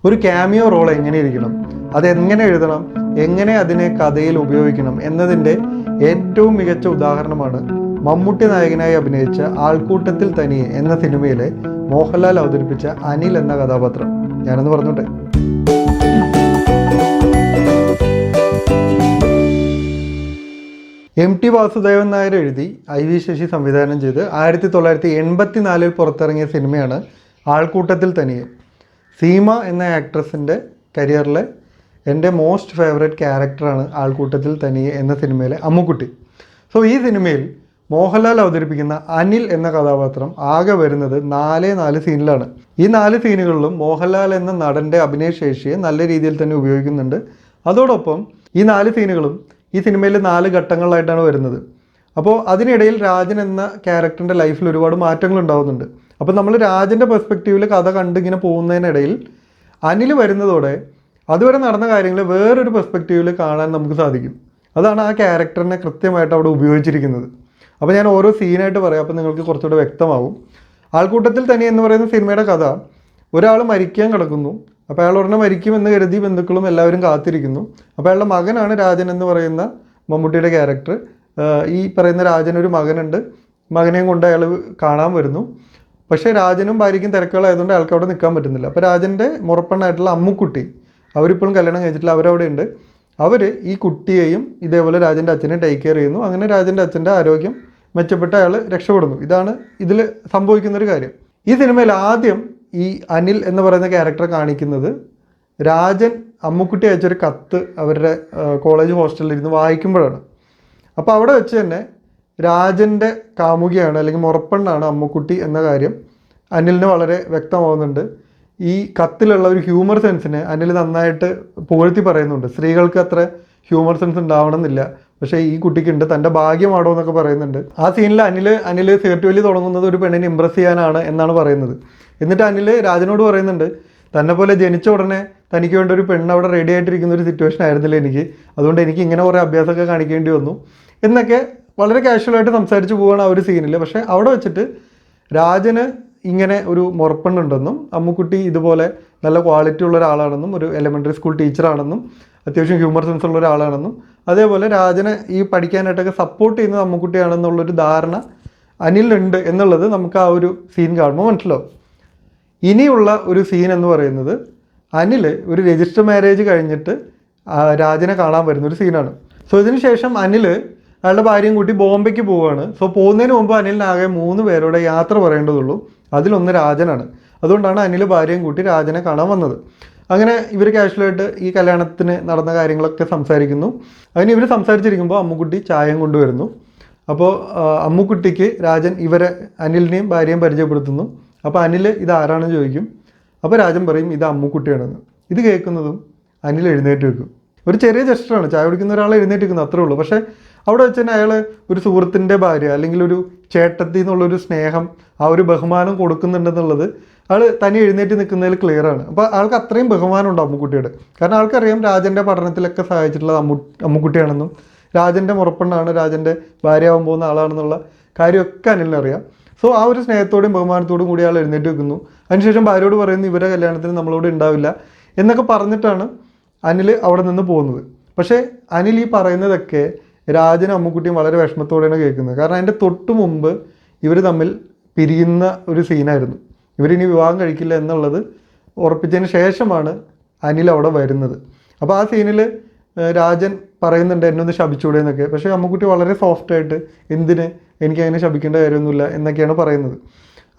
ഒരു cameo role എങ്ങനെ ഇരിക്കണം, അതെങ്ങനെ എഴുതണം, എങ്ങനെ അതിനെ കഥയിൽ ഉപയോഗിക്കണം എന്നതിൻ്റെ ഏറ്റവും മികച്ച ഉദാഹരണമാണ് മമ്മൂട്ടി നായകനായി അഭിനയിച്ച ആൾക്കൂട്ടത്തിൽ തനിയെ എന്ന സിനിമയിലെ മോഹൻലാൽ അവതരിപ്പിച്ച അനിൽ എന്ന കഥാപാത്രം. ഞാനൊന്ന് പറഞ്ഞോട്ടെ. MT വാസുദേവൻ നായർ എഴുതി IV ശശി സംവിധാനം ചെയ്ത് 1984 പുറത്തിറങ്ങിയ സിനിമയാണ് ആൾക്കൂട്ടത്തിൽ തനിയെ. സീമ എന്ന ആക്ട്രസിൻ്റെ കരിയറിലെ എൻ്റെ മോസ്റ്റ് ഫേവറേറ്റ് ക്യാരക്ടറാണ് ആൾക്കൂട്ടത്തിൽ തനിയെ എന്ന സിനിമയിലെ അമ്മുക്കുട്ടി. സോ ഈ സിനിമയിൽ മോഹൻലാൽ അവതരിപ്പിക്കുന്ന അനിൽ എന്ന കഥാപാത്രം ആകെ വരുന്നത് 4 സീനിലാണ്. ഈ 4 സീനുകളിലും മോഹൻലാൽ എന്ന നടൻ്റെ അഭിനയശേഷിയെ നല്ല രീതിയിൽ തന്നെ ഉപയോഗിക്കുന്നുണ്ട്. അതോടൊപ്പം ഈ 4 സീനുകളും ഈ സിനിമയിൽ 4 ഘട്ടങ്ങളിലായിട്ടാണ് വരുന്നത്. അപ്പോൾ അതിനിടയിൽ രാജൻ എന്ന ക്യാരക്ടറിൻ്റെ ലൈഫിൽ ഒരുപാട് മാറ്റങ്ങൾ ഉണ്ടാകുന്നുണ്ട്. അപ്പോൾ നമ്മൾ രാജൻ്റെ പെർസ്പെക്റ്റീവിൽ കഥ കണ്ടിങ്ങനെ പോകുന്നതിനിടയിൽ അനിൽ വരുന്നതോടെ അതുവരെ നടന്ന കാര്യങ്ങൾ വേറൊരു പെർസ്പെക്റ്റീവിൽ കാണാൻ നമുക്ക് സാധിക്കും. അതാണ് ആ ക്യാരക്ടറിനെ കൃത്യമായിട്ട് അവിടെ ഉപയോഗിച്ചിരിക്കുന്നത്. അപ്പോൾ ഞാൻ ഓരോ സീനായിട്ട് പറയാം, അപ്പോൾ നിങ്ങൾക്ക് കുറച്ചുകൂടെ വ്യക്തമാവും. ആൾക്കൂട്ടത്തിൽ തന്നെ എന്ന് പറയുന്ന സിനിമയുടെ കഥ, ഒരാൾ മരിക്കാൻ കിടക്കുന്നു. അപ്പോൾ അയാൾ ഉടനെ മരിക്കുമെന്ന് കരുതി ബന്ധുക്കളും എല്ലാവരും കാത്തിരിക്കുന്നു. അപ്പോൾ അയാളുടെ മകനാണ് രാജൻ എന്ന് പറയുന്ന മമ്മൂട്ടിയുടെ ക്യാരക്ടർ. ഈ പറയുന്ന രാജനൊരു മകനുണ്ട്. മകനെയും കൊണ്ട് അയാൾ കാണാൻ വരുന്നു. പക്ഷേ രാജനും ഭാര്യയ്ക്കും തിരക്കുകളായതുകൊണ്ട് അയാൾക്ക് അവിടെ നിൽക്കാൻ പറ്റുന്നില്ല. അപ്പോൾ രാജൻ്റെ മുറപ്പെണ്ണായിട്ടുള്ള അമ്മുക്കുട്ടി, അവരിപ്പോഴും കല്യാണം കഴിച്ചിട്ടില്ല, അവരവിടെ ഉണ്ട്. അവർ ഈ കുട്ടിയെയും ഇതേപോലെ രാജൻ്റെ അച്ഛനെ ടേക്ക് കെയർ ചെയ്യുന്നു. അങ്ങനെ രാജൻ്റെ അച്ഛൻ്റെ ആരോഗ്യം മെച്ചപ്പെട്ട് അയാൾ രക്ഷപ്പെടുന്നു. ഇതാണ് ഇതിൽ സംഭവിക്കുന്നൊരു കാര്യം. ഈ സിനിമയിൽ ആദ്യം ഈ അനിൽ എന്ന് പറയുന്ന ക്യാരക്ടറെ കാണിക്കുന്നത് രാജൻ അമ്മുക്കുട്ടി അയച്ചൊരു കത്ത് അവരുടെ കോളേജ് ഹോസ്റ്റലിൽ ഇരുന്ന് വായിക്കുമ്പോഴാണ്. അപ്പോൾ അവിടെ വെച്ച് തന്നെ രാജൻ്റെ കാമുകിയാണ് അല്ലെങ്കിൽ മുറപ്പെണ്ണാണ് അമ്മുക്കുട്ടി എന്ന കാര്യം അനിലിന് വളരെ വ്യക്തമാവുന്നുണ്ട്. ഈ കത്തിലുള്ള ഒരു ഹ്യൂമർ സെൻസിനെ അനിൽ നന്നായിട്ട് പുകഴ്ത്തി പറയുന്നുണ്ട്. സ്ത്രീകൾക്ക് അത്ര ഹ്യൂമർ സെൻസ് ഉണ്ടാവണമെന്നില്ല, പക്ഷേ ഈ കുട്ടിക്കുണ്ട്, തൻ്റെ ഭാഗ്യമാണോ എന്നൊക്കെ പറയുന്നുണ്ട്. ആ സീനിൽ അനിൽ സിഗരറ്റ് വലി തുടങ്ങുന്നത് ഒരു പെണ്ണിനെ ഇമ്പ്രസ് ചെയ്യാനാണ് എന്നാണ് പറയുന്നത്. എന്നിട്ട് അനിൽ രാജനോട് പറയുന്നുണ്ട്, തന്നെ പോലെ ജനിച്ച ഉടനെ തനിക്ക് വേണ്ട ഒരു പെണ്ണ് അവിടെ റെഡി ആയിട്ടിരിക്കുന്ന ഒരു സിറ്റുവേഷൻ ആയിരുന്നില്ല എനിക്ക്, അതുകൊണ്ട് എനിക്ക് ഇങ്ങനെ കുറേ അഭ്യാസമൊക്കെ കാണിക്കേണ്ടി വന്നു എന്നൊക്കെ വളരെ കാഷ്വലായിട്ട് സംസാരിച്ച് പോവുകയാണ് ആ ഒരു സീനിൽ. പക്ഷേ അവിടെ വെച്ചിട്ട് രാജന് ഇങ്ങനെ ഒരു മുറപ്പെണ്ണുണ്ടെന്നും അമ്മുക്കുട്ടി ഇതുപോലെ നല്ല ക്വാളിറ്റി ഉള്ള ഒരാളാണെന്നും ഒരു എലിമെൻ്ററി സ്കൂൾ ടീച്ചറാണെന്നും അത്യാവശ്യം ഹ്യൂമർ സെൻസ് ഉള്ള ഒരാളാണെന്നും അതേപോലെ രാജനെ ഈ പഠിക്കാനായിട്ടൊക്കെ സപ്പോർട്ട് ചെയ്യുന്നത് അമ്മുക്കുട്ടിയാണെന്നുള്ളൊരു ധാരണ അനിലുണ്ട് എന്നുള്ളത് നമുക്ക് ആ ഒരു സീൻ കാണുമ്പോൾ മനസ്സിലാവും. ഇനിയുള്ള ഒരു സീൻ എന്ന് പറയുന്നത് അനിൽ ഒരു രജിസ്റ്റർ മാരേജ് കഴിഞ്ഞിട്ട് രാജനെ കാണാൻ വരുന്നൊരു സീനാണ്. സോ ഇതിന് ശേഷം അനിൽ അയാളുടെ ഭാര്യയും കൂട്ടി ബോംബെക്ക് പോവുകയാണ്. സോ പോകുന്നതിന് മുമ്പ് അനിലിനാകെ 3 പേരോടെ യാത്ര പറയേണ്ടതുള്ളൂ. അതിലൊന്ന് രാജനാണ്. അതുകൊണ്ടാണ് അനിൽ ഭാര്യയും കൂട്ടി രാജനെ കാണാൻ വന്നത്. അങ്ങനെ ഇവർ കാഷ്വലായിട്ട് ഈ കല്യാണത്തിന് നടന്ന കാര്യങ്ങളൊക്കെ സംസാരിക്കുന്നു. അതിന് ഇവർ സംസാരിച്ചിരിക്കുമ്പോൾ അമ്മുക്കുട്ടി ചായം കൊണ്ടുവരുന്നു. അപ്പോൾ അമ്മുക്കുട്ടിക്ക് രാജൻ ഇവരെ അനിലിനെയും ഭാര്യയും പരിചയപ്പെടുത്തുന്നു. അപ്പോൾ അനിൽ ഇത് ആരാണെന്ന് ചോദിക്കും. അപ്പോൾ രാജൻ പറയും ഇത് അമ്മുക്കുട്ടിയാണെന്ന്. ഇത് കേൾക്കുന്നതും അനിൽ എഴുന്നേറ്റ് വെക്കും. ഒരു ചെറിയ ജസ്റ്ററാണ്, ചായ കുടിക്കുന്ന ഒരാൾ എഴുന്നേറ്റ് വെക്കുന്നത്, അത്രേ ഉള്ളൂ. പക്ഷേ അവിടെ വെച്ച് തന്നെ അയാൾ ഒരു സുഹൃത്തിൻ്റെ ഭാര്യ അല്ലെങ്കിൽ ഒരു ചേട്ടത്തി എന്നുള്ളൊരു സ്നേഹം, ആ ഒരു ബഹുമാനം കൊടുക്കുന്നുണ്ടെന്നുള്ളത് ആൾ തനി എഴുന്നേറ്റ് നിൽക്കുന്നതിൽ ക്ലിയറാണ്. അപ്പോൾ ആൾക്ക് അത്രയും ബഹുമാനം ഉണ്ട് അമ്മുക്കുട്ടിയുടെ. കാരണം ആൾക്കറിയാം രാജൻ്റെ പഠനത്തിലൊക്കെ സഹായിച്ചിട്ടുള്ളത് അമ്മുക്കുട്ടിയാണെന്നും രാജൻ്റെ മുറപ്പെണ്ണാണ്, രാജൻ്റെ ഭാര്യയാവാൻ പോകുന്ന ആളാണെന്നുള്ള കാര്യമൊക്കെ അനിലിനറിയാം. സോ ആ ഒരു സ്നേഹത്തോടും ബഹുമാനത്തോടും കൂടി ആൾ എഴുന്നേറ്റ് വെക്കുന്നു. അതിനുശേഷം ഭാര്യയോട് പറയുന്നു ഇവരുടെ കല്യാണത്തിന് നമ്മളോട് ഉണ്ടാവില്ല എന്നൊക്കെ പറഞ്ഞിട്ടാണ് അനിൽ അവിടെ നിന്ന് പോകുന്നത്. പക്ഷേ അനിൽ ഈ പറയുന്നതൊക്കെ രാജനും അമ്മുക്കുട്ടിയും വളരെ വിഷമത്തോടെയാണ് കേൾക്കുന്നത്. കാരണം അതിൻ്റെ തൊട്ട് മുമ്പ് ഇവർ തമ്മിൽ പിരിയുന്ന ഒരു സീനായിരുന്നു. ഇവരിനി വിവാഹം കഴിക്കില്ല എന്നുള്ളത് ഉറപ്പിച്ചതിന് ശേഷമാണ് അനിൽ അവിടെ വരുന്നത്. അപ്പോൾ ആ സീനിൽ രാജൻ പറയുന്നുണ്ട് എന്നെ ഒന്ന് ശപിച്ചൂടെ എന്നൊക്കെ. പക്ഷേ അമ്മുക്കുട്ടി വളരെ സോഫ്റ്റായിട്ട് എന്തിന്, എനിക്കങ്ങനെ ശപിക്കേണ്ട കാര്യമൊന്നുമില്ല എന്നൊക്കെയാണ് പറയുന്നത്.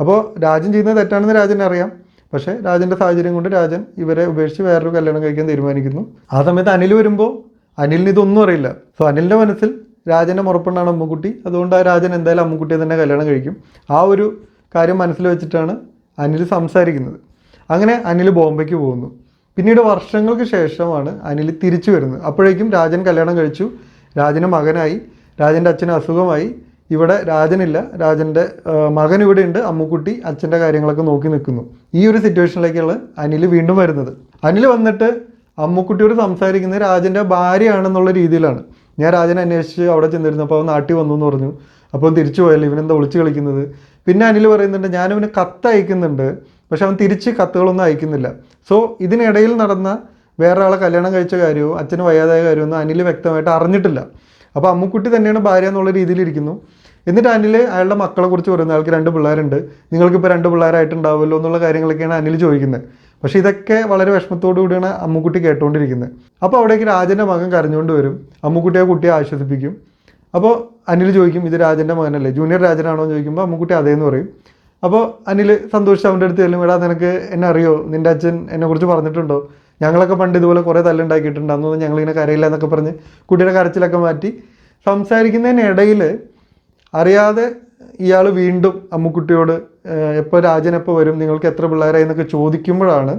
അപ്പോൾ രാജൻ ചെയ്യുന്നത് തെറ്റാണെന്ന് രാജന് അറിയാം. പക്ഷേ രാജൻ്റെ സാഹചര്യം കൊണ്ട് രാജൻ ഇവരെ ഉപേക്ഷിച്ച് വേറൊരു കല്യാണം കഴിക്കാൻ തീരുമാനിക്കുന്നു. ആ സമയത്ത് അനിൽ വരുമ്പോൾ അനിലിന് ഇതൊന്നും അറിയില്ല. സോ അനിലിൻ്റെ മനസ്സിൽ രാജൻ്റെ മുറപ്പെണ്ണാണ് അമ്മുക്കുട്ടി, അതുകൊണ്ട് ആ രാജൻ എന്തായാലും അമ്മുക്കുട്ടിയെ തന്നെ കല്യാണം കഴിക്കും. ആ ഒരു കാര്യം മനസ്സിൽ വെച്ചിട്ടാണ് അനിൽ സംസാരിക്കുന്നത്. അങ്ങനെ അനിൽ ബോംബെക്ക് പോകുന്നു. പിന്നീട് വർഷങ്ങൾക്ക് ശേഷമാണ് അനിൽ തിരിച്ചു വരുന്നത്. അപ്പോഴേക്കും രാജൻ കല്യാണം കഴിച്ചു, രാജന് മകനായി, രാജൻ്റെ അച്ഛന് അസുഖമായി. ഇവിടെ രാജനില്ല, രാജൻ്റെ മകൻ ഇവിടെ ഉണ്ട്, അമ്മുക്കുട്ടി അച്ഛൻ്റെ കാര്യങ്ങളൊക്കെ നോക്കി നിൽക്കുന്നു. ഈ ഒരു സിറ്റുവേഷനിലേക്കാണ് അനിൽ വീണ്ടും വരുന്നത്. അനിൽ വന്നിട്ട് അമ്മുക്കുട്ടിയോട് സംസാരിക്കുന്നത് രാജൻ്റെ ഭാര്യയാണെന്നുള്ള രീതിയിലാണ്. ഞാൻ രാജനെ അന്വേഷിച്ച് അവിടെ ചെന്നിരുന്നു, അപ്പോൾ അവൻ നാട്ടിൽ വന്നു എന്ന് പറഞ്ഞു. അപ്പോൾ തിരിച്ചു പോയല്ലോ, ഇവനെന്താ ഒളിച്ച് കളിക്കുന്നത്. പിന്നെ അനിൽ പറയുന്നുണ്ട് ഞാനിവന് കത്തയക്കുന്നുണ്ട്, പക്ഷെ അവൻ തിരിച്ച് കത്തുകളൊന്നും അയക്കുന്നില്ല. സോ ഇതിനിടയിൽ നടന്ന വേറെ ആളെ കല്യാണം കഴിച്ച കാര്യവും അച്ഛന് വയ്യാതായ കാര്യമൊന്നും അനിൽ വ്യക്തമായിട്ട് അറിഞ്ഞിട്ടില്ല. അപ്പോൾ അമ്മുക്കുട്ടി തന്നെയാണ് ഭാര്യ എന്നുള്ള രീതിയിലിരിക്കുന്നു. എന്നിട്ട് അനിൽ അയാളുടെ മക്കളെ കുറിച്ച് പറയുന്നത്, അയാൾക്ക് 2 പിള്ളേരുണ്ട്, നിങ്ങൾക്കിപ്പോൾ 2 പിള്ളേരായിട്ടുണ്ടാവുമല്ലോ എന്നുള്ള കാര്യങ്ങളൊക്കെയാണ് അനിൽ ചോദിക്കുന്നത്. പക്ഷേ ഇതൊക്കെ വളരെ വിഷമത്തോടു കൂടിയാണ് അമ്മുക്കുട്ടി കേട്ടുകൊണ്ടിരിക്കുന്നത്. അപ്പോൾ അവിടേക്ക് രാജൻ്റെ മകൻ കരഞ്ഞുകൊണ്ട് വരും. അമ്മുക്കുട്ടി ആ കുട്ടിയെ ആശ്വസിപ്പിക്കും. അപ്പോൾ അനിൽ ചോദിക്കും, ഇത് രാജൻ്റെ മകനല്ലേ, ജൂനിയർ രാജനാണോ എന്ന് ചോദിക്കുമ്പോൾ അമ്മുക്കുട്ടി അതേന്ന് പറയും. അപ്പോൾ അനിൽ സന്തോഷിച്ച് അവൻ്റെ അടുത്ത് ചെല്ലും, എടാ നിനക്ക് എന്നെ അറിയോ, നിൻ്റെ അച്ഛൻ എന്നെക്കുറിച്ച് പറഞ്ഞിട്ടുണ്ടോ, ഞങ്ങളൊക്കെ പണ്ട് ഇതുപോലെ കുറേ തല്ലുണ്ടാക്കിയിട്ടുണ്ട്, അന്നൊന്നും ഞങ്ങളിങ്ങനെ കരയില്ല എന്നൊക്കെ പറഞ്ഞ് കുട്ടിയുടെ കരച്ചിലൊക്കെ മാറ്റി സംസാരിക്കുന്നതിനിടയിൽ അറിയാതെ ഇയാൾ വീണ്ടും അമ്മുക്കുട്ടിയോട് എപ്പോൾ രാജൻ എപ്പോൾ വരും, നിങ്ങൾക്ക് എത്ര പിള്ളേരായി എന്നൊക്കെ ചോദിക്കുമ്പോഴാണ്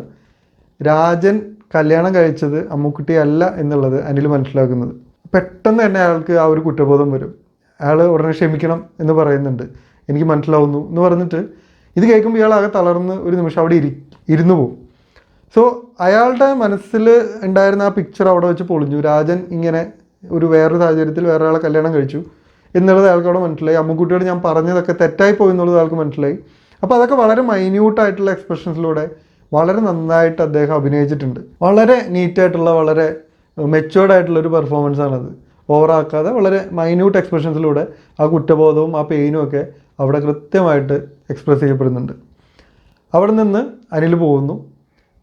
രാജൻ കല്യാണം കഴിച്ചത് അമ്മുക്കുട്ടി അല്ല എന്നുള്ളത് അനിൽ മനസ്സിലാക്കുന്നത്. പെട്ടെന്ന് തന്നെ അയാൾക്ക് ആ ഒരു കുറ്റബോധം വരും. അയാൾ ഉടനെ ക്ഷമിക്കണം എന്ന് പറയുന്നുണ്ട്, എനിക്ക് മനസ്സിലാവുന്നു എന്ന് പറഞ്ഞിട്ട് ഇത് കേൾക്കുമ്പോൾ ഇയാൾ ആകെ തളർന്ന് ഒരു നിമിഷം അവിടെ ഇരുന്നു പോകും. സോ അയാളുടെ മനസ്സിൽ ഉണ്ടായിരുന്ന ആ പിക്ചർ അവിടെ വെച്ച് പൊളിഞ്ഞു. രാജൻ ഇങ്ങനെ വേറൊരു സാഹചര്യത്തിൽ വേറെ ആളെ കല്യാണം കഴിച്ചു എന്നുള്ളത് അയാൾക്ക് അവിടെ മനസ്സിലായി. അമ്മുക്കുട്ടിയോട് ഞാൻ പറഞ്ഞതൊക്കെ തെറ്റായി പോയി എന്നുള്ളത് അയാൾക്ക് മനസ്സിലായി. അപ്പോൾ അതൊക്കെ വളരെ മൈന്യൂട്ടായിട്ടുള്ള എക്സ്പ്രഷൻസിലൂടെ വളരെ നന്നായിട്ട് അദ്ദേഹം അഭിനയിച്ചിട്ടുണ്ട്. വളരെ നീറ്റായിട്ടുള്ള വളരെ മെച്ചുവേർഡ് ആയിട്ടുള്ളൊരു പെർഫോമൻസ് ആണത്. ഓവറാക്കാതെ വളരെ മൈന്യൂട്ട് എക്സ്പ്രഷൻസിലൂടെ ആ കുറ്റബോധവും ആ പെയിനും ഒക്കെ അവിടെ കൃത്യമായിട്ട് എക്സ്പ്രസ് ചെയ്യപ്പെടുന്നുണ്ട്. അവിടെ നിന്ന് അനിൽ പോകുന്നു.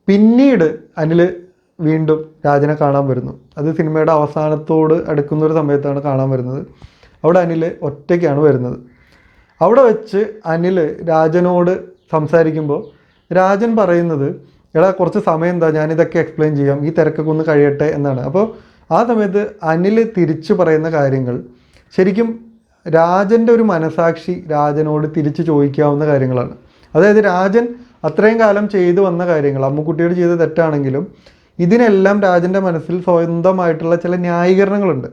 പിന്നീട് അനിൽ വീണ്ടും രാജനെ കാണാൻ വരുന്നു. അത് സിനിമയുടെ അവസാനത്തോട് അടുക്കുന്നൊരു സമയത്താണ് കാണാൻ വരുന്നത്. അവിടെ അനിൽ ഒറ്റയ്ക്കാണ് വരുന്നത്. അവിടെ വെച്ച് അനിൽ രാജനോട് സംസാരിക്കുമ്പോൾ രാജൻ പറയുന്നത്, എടാ കുറച്ച് സമയം എന്താ, ഞാനിതൊക്കെ എക്സ്പ്ലെയിൻ ചെയ്യാം, ഈ തിരക്കൊക്കെ ഒന്ന് കഴിയട്ടെ എന്നാണ്. അപ്പോൾ ആ സമയത്ത് അനിൽ തിരിച്ചു പറയുന്ന കാര്യങ്ങൾ ശരിക്കും രാജൻ്റെ ഒരു മനസാക്ഷി രാജനോട് തിരിച്ച് ചോദിക്കാവുന്ന കാര്യങ്ങളാണ്. അതായത് രാജൻ അത്രയും കാലം ചെയ്തു വന്ന കാര്യങ്ങൾ, അമ്മുക്കുട്ടിയോട് ചെയ്ത് തെറ്റാണെങ്കിലും ഇതിനെല്ലാം രാജൻ്റെ മനസ്സിൽ സ്വന്തമായിട്ടുള്ള ചില ന്യായീകരണങ്ങളുണ്ട്.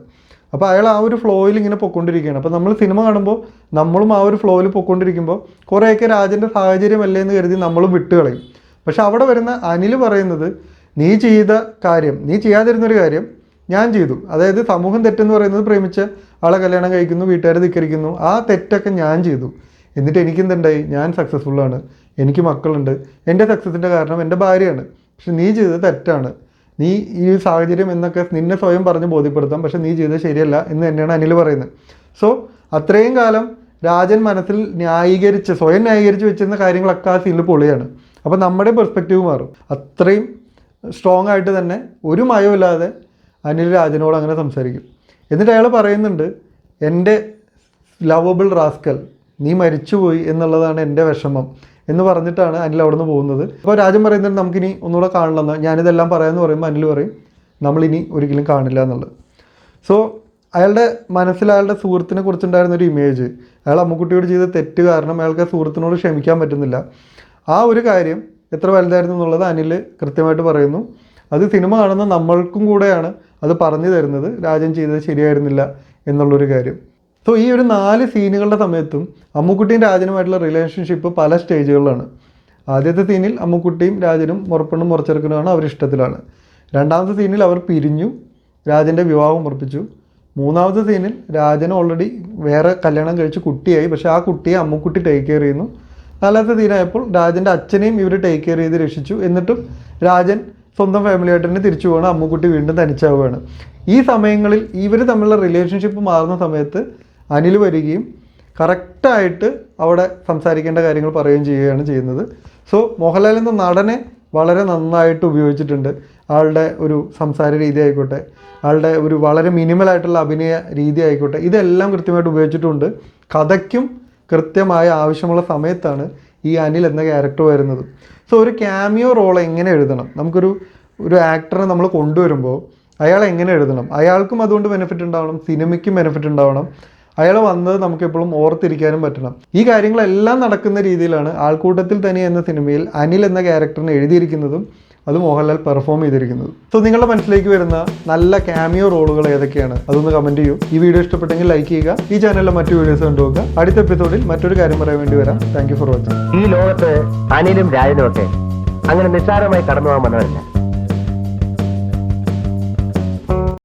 അപ്പോൾ അയാൾ ആ ഒരു ഫ്ലോയിൽ ഇങ്ങനെ പൊയ്ക്കൊണ്ടിരിക്കുകയാണ്. അപ്പോൾ നമ്മൾ സിനിമ കാണുമ്പോൾ നമ്മളും ആ ഒരു ഫ്ലോയിൽ പൊയ്ക്കൊണ്ടിരിക്കുമ്പോൾ കുറേയൊക്കെ രാജൻ്റെ സാഹചര്യമല്ലേ എന്ന് കരുതി നമ്മളും വിട്ടുകളയും. പക്ഷെ അവിടെ വരുന്ന അനിൽ പറയുന്നത്, നീ ചെയ്ത കാര്യം, നീ ചെയ്യാതിരുന്നൊരു കാര്യം ഞാൻ ചെയ്തു. അതായത് സമൂഹം തെറ്റെന്ന് പറയുന്നത് പ്രേമിച്ച ആളെ കല്യാണം കഴിക്കുന്നു, വീട്ടുകാരെ ധിക്കരിക്കുന്നു, ആ തെറ്റൊക്കെ ഞാൻ ചെയ്തു. എന്നിട്ട് എനിക്കെന്തുണ്ടായി, ഞാൻ സക്സസ്ഫുള്ളാണ്, എനിക്ക് മക്കളുണ്ട്, എൻ്റെ സക്സസിൻ്റെ കാരണം എൻ്റെ ഭാര്യയാണ്. പക്ഷെ നീ ചെയ്തത് തെറ്റാണ്, നീ ഈ സാഹചര്യം എന്നൊക്കെ നിന്നെ സ്വയം പറഞ്ഞ് ബോധ്യപ്പെടുത്താം, പക്ഷെ നീ ചെയ്തത് ശരിയല്ല എന്ന് തന്നെയാണ് അനിൽ പറയുന്നത്. സോ അത്രയും കാലം രാജൻ മനസ്സിൽ സ്വയം ന്യായീകരിച്ച് വെച്ചിരുന്ന കാര്യങ്ങളൊക്കെ ആ സീനിൽ പൊളിയാണ്. അപ്പോൾ നമ്മുടെ പെർസ്പെക്റ്റീവ് മാറും. അത്രയും സ്ട്രോങ് ആയിട്ട് തന്നെ ഒരു മയമില്ലാതെ അനിൽ രാജനോട് അങ്ങനെ സംസാരിക്കും. എന്നിട്ട് അയാൾ പറയുന്നുണ്ട്, എൻ്റെ ലവബിൾ റാസ്കൽ, നീ മരിച്ചുപോയി എന്നുള്ളതാണ് എൻ്റെ വിഷമം എന്ന് പറഞ്ഞിട്ടാണ് അനിൽ അവിടെ നിന്ന് പോകുന്നത്. അപ്പോൾ രാജൻ പറയുന്നുണ്ട്, നമുക്കിനി ഒന്നുകൂടെ കാണണമെന്ന്. ഞാനിതെല്ലാം പറയാമെന്ന് പറയുമ്പോൾ അനിൽ പറയും, നമ്മളിനി ഒരിക്കലും കാണില്ല എന്നുള്ളത്. സോ അയാളുടെ മനസ്സിൽ അയാളുടെ സുഹൃത്തിനെ കുറിച്ചുണ്ടായിരുന്നൊരു ഇമേജ്, അയാൾ അമ്മുക്കുട്ടിയോട് ചെയ്ത തെറ്റ് കാരണം അയാൾക്ക് സുഹൃത്തിനോട് ക്ഷമിക്കാൻ പറ്റുന്നില്ല, ആ ഒരു കാര്യം എത്ര വലുതായിരുന്നു എന്നുള്ളത് അനിൽ കൃത്യമായിട്ട് പറയുന്നു. അത് സിനിമ കാണുന്ന നമ്മൾക്കും കൂടെയാണ് അത് പറഞ്ഞു തരുന്നത്, രാജൻ ചെയ്തത് ശരിയായിരുന്നില്ല എന്നുള്ളൊരു കാര്യം. സോ ഈ ഒരു 4 സീനുകളുടെ സമയത്തും അമ്മുക്കുട്ടിയും രാജനുമായിട്ടുള്ള റിലേഷൻഷിപ്പ് പല സ്റ്റേജുകളിലാണ്. ആദ്യത്തെ സീനിൽ അമ്മുക്കുട്ടിയും രാജനും മുറപ്പെണ്ണും മുറച്ചെറുക്കനുമാണ്, അവരിഷ്ടത്തിലാണ്. രണ്ടാമത്തെ സീനിൽ അവർ പിരിഞ്ഞു, രാജൻ്റെ വിവാഹം ഉറപ്പിച്ചു. മൂന്നാമത്തെ സീനിൽ രാജന് ഓൾറെഡി വേറെ കല്യാണം കഴിച്ച് കുട്ടിയായി, പക്ഷേ ആ കുട്ടിയെ അമ്മുക്കുട്ടി ടേക്ക് കെയർ ചെയ്യുന്നു. നാലാമത്തെ സീനായപ്പോൾ രാജൻ്റെ അച്ഛനെയും ഇവർ ടേക്ക് കെയർ ചെയ്ത് രക്ഷിച്ചു. എന്നിട്ടും രാജൻ സ്വന്തം ഫാമിലിയായിട്ട് തന്നെ തിരിച്ചു പോകണം, അമ്മുക്കുട്ടി വീണ്ടും തനിച്ചാവുകയാണ്. ഈ സമയങ്ങളിൽ ഇവർ തമ്മിലുള്ള റിലേഷൻഷിപ്പ് മാറുന്ന സമയത്ത് അനിൽ വരികയും കറക്റ്റായിട്ട് അവിടെ സംസാരിക്കേണ്ട കാര്യങ്ങൾ പറയുകയും ചെയ്യുകയാണ് ചെയ്യുന്നത്. സോ മോഹൻലാൽ എന്ന നടനെ വളരെ നന്നായിട്ട് ഉപയോഗിച്ചിട്ടുണ്ട്. ആളുടെ ഒരു സംസാര രീതി ആയിക്കോട്ടെ, ആളുടെ ഒരു വളരെ മിനിമലായിട്ടുള്ള അഭിനയ രീതി ആയിക്കോട്ടെ, ഇതെല്ലാം കൃത്യമായിട്ട് ഉപയോഗിച്ചിട്ടുണ്ട്. കഥയ്ക്കും കൃത്യമായ ആവശ്യമുള്ള സമയത്താണ് ഈ അനിൽ എന്ന ക്യാരക്ടർ വരുന്നത്. സോ ഒരു ക്യാമിയോ റോൾ എങ്ങനെ എഴുതണം, ഒരു ആക്ടറെ നമ്മൾ കൊണ്ടുവരുമ്പോൾ അയാൾ എങ്ങനെ എഴുതണം, അയാൾക്കും അതുകൊണ്ട് ബെനിഫിറ്റ് ഉണ്ടാവണം, സിനിമയ്ക്കും ബെനിഫിറ്റ് ഉണ്ടാവണം, അയാൾ വന്നത് നമുക്കെപ്പോഴും ഓർത്തിരിക്കാനും പറ്റണം. ഈ കാര്യങ്ങളെല്ലാം നടക്കുന്ന രീതിയിലാണ് ആൾക്കൂട്ടത്തിൽ തന്നെ എന്ന സിനിമയിൽ അനിൽ എന്ന ക്യാരക്ടറിനെ എഴുതിയിരിക്കുന്നതും അത് മോഹൻലാൽ പെർഫോം ചെയ്തിരിക്കുന്നതും. സോ നിങ്ങളുടെ മനസ്സിലേക്ക് വരുന്ന നല്ല ക്യാമിയോ റോളുകൾ ഏതൊക്കെയാണ്, അതൊന്ന് കമൻറ്റ് ചെയ്യൂ. ഈ വീഡിയോ ഇഷ്ടപ്പെട്ടെങ്കിൽ ലൈക്ക് ചെയ്യുക. ഈ ചാനലിലെ മറ്റു വീഡിയോസ് കണ്ടുപോകുക. അടുത്ത എപ്പിസോഡിൽ മറ്റൊരു കാര്യം പറയാൻ വേണ്ടി വരാം. Thank you for watching. ഈ ലോകത്ത് അനിലും രാജനും ഒക്കെ അങ്ങനെ നിസ്സാരമായി കടന്നു പോകാൻ വന്നവരല്ല.